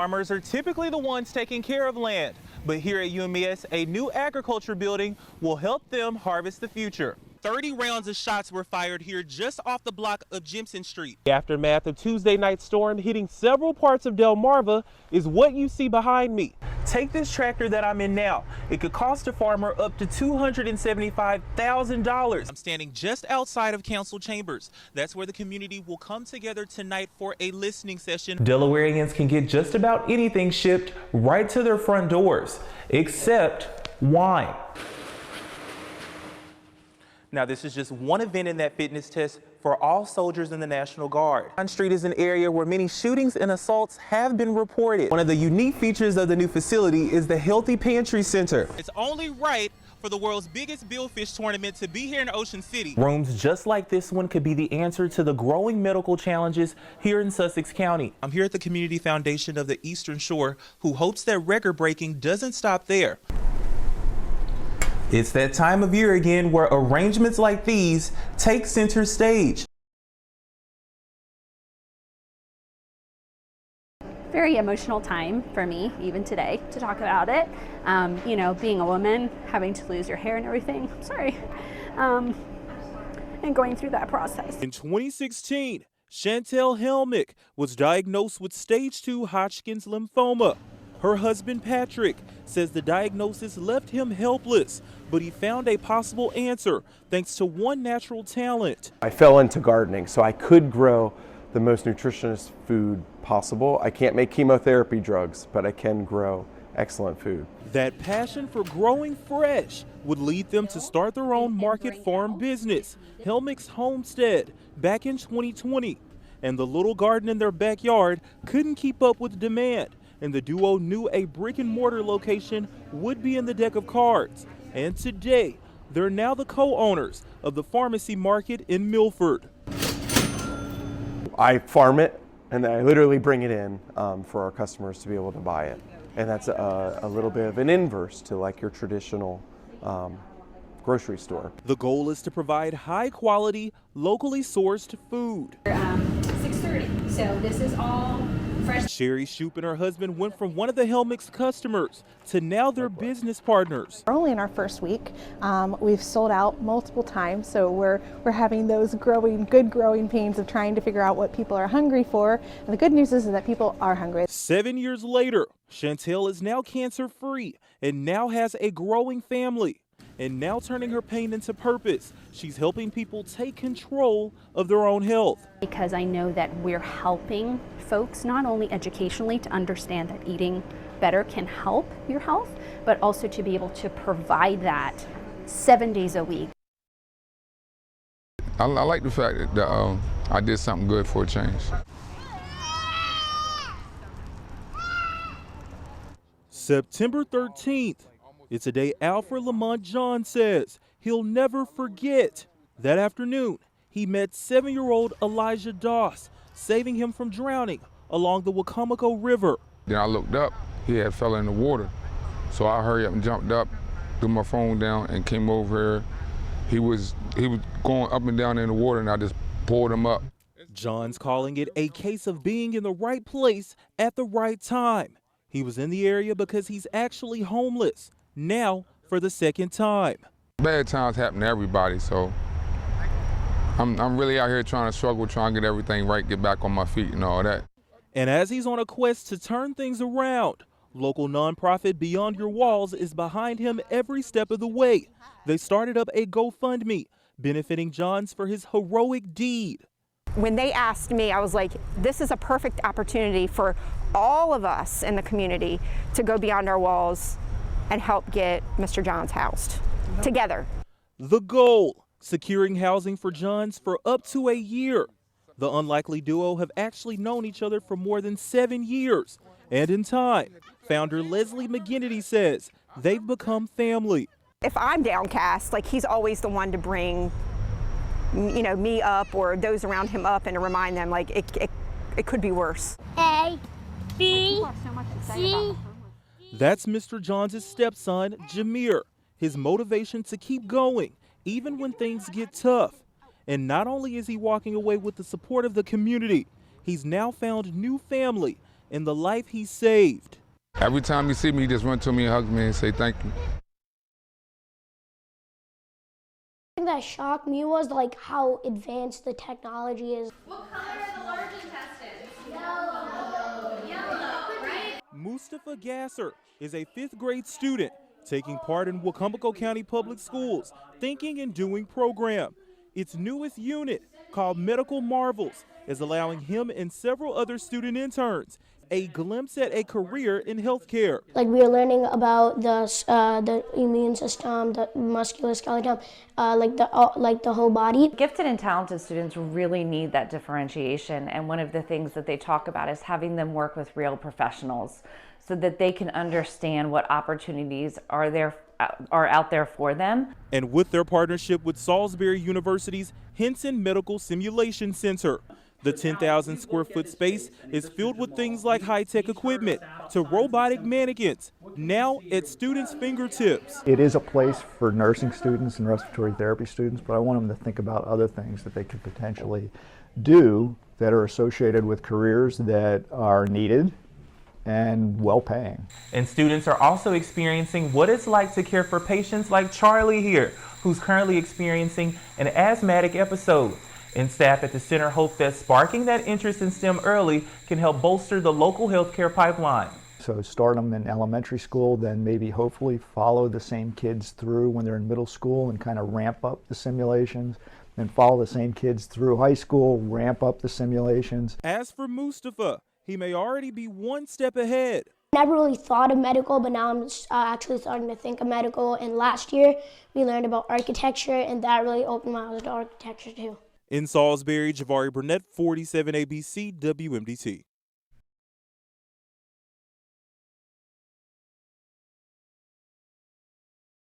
Farmers are typically the ones taking care of land, but here at UMES, a new agriculture building will help them harvest the future. 30 rounds of shots were fired here just off the block of Jimson Street. The aftermath of Tuesday night's storm hitting several parts of Delmarva is what you see behind me. Take this tractor that I'm in now. It could cost a farmer up to $275,000. I'm standing just outside of council chambers. That's where the community will come together tonight for a listening session. Delawareans can get just about anything shipped right to their front doors, except wine. Now, this is just one event in that fitness test for all soldiers in the National Guard. Pine Street is an area where many shootings and assaults have been reported. One of the unique features of the new facility is the Healthy Pantry Center. It's only right for the world's biggest billfish tournament to be here in Ocean City. Rooms just like this one could be the answer to the growing medical challenges here in Sussex County. I'm here at the Community Foundation of the Eastern Shore, who hopes that record breaking doesn't stop there. It's that time of year again where arrangements like these take center stage. Very emotional time for me, even today, to talk about it. You know, being a woman, having to lose your hair and everything, sorry, and going through that process. In 2016, Chantel Helmick was diagnosed with stage 2 Hodgkin's lymphoma. Her husband, Patrick, says the diagnosis left him helpless, but he found a possible answer thanks to one natural talent. I fell into gardening, so I could grow the most nutritious food possible. I can't make chemotherapy drugs, but I can grow excellent food. That passion for growing fresh would lead them to start their own market farm business, Helmick's Homestead, back in 2020. And the little garden in their backyard couldn't keep up with demand, and the duo knew a brick and mortar location would be in the deck of cards. And today, they're now the co-owners of the pharmacy market in Milford. I farm it, and then I literally bring it in for our customers to be able to buy it. And that's a little bit of an inverse to like your traditional grocery store. The goal is to provide high quality, locally sourced food. 6:30, so this is all fresh. Sherry Shoup and her husband went from one of the Helmick's customers to now their business partners. We're only in our first week. We've sold out multiple times, so we're having those good growing pains of trying to figure out what people are hungry for. And the good news is that people are hungry. 7 years later, Chantel is now cancer-free and now has a growing family. And now turning her pain into purpose, she's helping people take control of their own health. Because I know that we're helping folks not only educationally to understand that eating better can help your health, but also to be able to provide that 7 days a week. I like the fact that I did something good for a change. September 13th. It's a day Alfred Lamont John says he'll never forget. That afternoon, he met 7-year-old Elijah Doss, saving him from drowning along the Wacomico River. Then I looked up, he had fell in the water. So I hurried up and jumped up, threw my phone down and came over here. He was going up and down in the water and I just pulled him up. John's calling it a case of being in the right place at the right time. He was in the area because he's actually homeless. Now for the second time. Bad times happen to everybody, so I'm really out here trying to struggle, trying to get everything right, get back on my feet and all that. And as he's on a quest to turn things around, local nonprofit Beyond Your Walls is behind him every step of the way. They started up a GoFundMe, benefiting Johns for his heroic deed. When they asked me, I was like, this is a perfect opportunity for all of us in the community to go beyond our walls and help get Mr. Johns housed together. The goal, securing housing for Johns for up to a year. The unlikely duo have actually known each other for more than 7 years. And in time, founder Leslie McGinnity says they've become family. If I'm downcast, like he's always the one to bring, you know, me up or those around him up and to remind them like it could be worse. A, B, C. That's Mr. Johns' stepson, Jameer, his motivation to keep going, even when things get tough. And not only is he walking away with the support of the community, he's now found new family in the life he saved. Every time he see me, he just run to me and hug me and say thank you. thing that shocked me was like how advanced the technology is. What color are the large intestines? Yellow. Yellow, right? Mustafa Gasser is a 5th grade student taking part in Wacomico County Public Schools Thinking and Doing program. Its newest unit, called Medical Marvels, is allowing him and several other student interns a glimpse at a career in healthcare. Like we are learning about the immune system, the musculoskeletal, like the whole body. Gifted and talented students really need that differentiation, and one of the things that they talk about is having them work with real professionals so that they can understand what opportunities are out there for them. And with their partnership with Salisbury University's Henson Medical Simulation Center, the 10,000 square foot space is filled with things like high-tech equipment to robotic mannequins, now at students' fingertips. It is a place for nursing students and respiratory therapy students, but I want them to think about other things that they could potentially do that are associated with careers that are needed and well-paying. And students are also experiencing what it's like to care for patients like Charlie here, who's currently experiencing an asthmatic episode. And staff at the center hope that sparking that interest in STEM early can help bolster the local healthcare pipeline. So start them in elementary school, then maybe hopefully follow the same kids through when they're in middle school and kind of ramp up the simulations, then follow the same kids through high school, ramp up the simulations. As for Mustafa, he may already be one step ahead. Never really thought of medical, but now I'm actually starting to think of medical. And last year we learned about architecture, and that really opened my eyes to architecture too. In Salisbury, Javari Burnett, 47 ABC WMDT.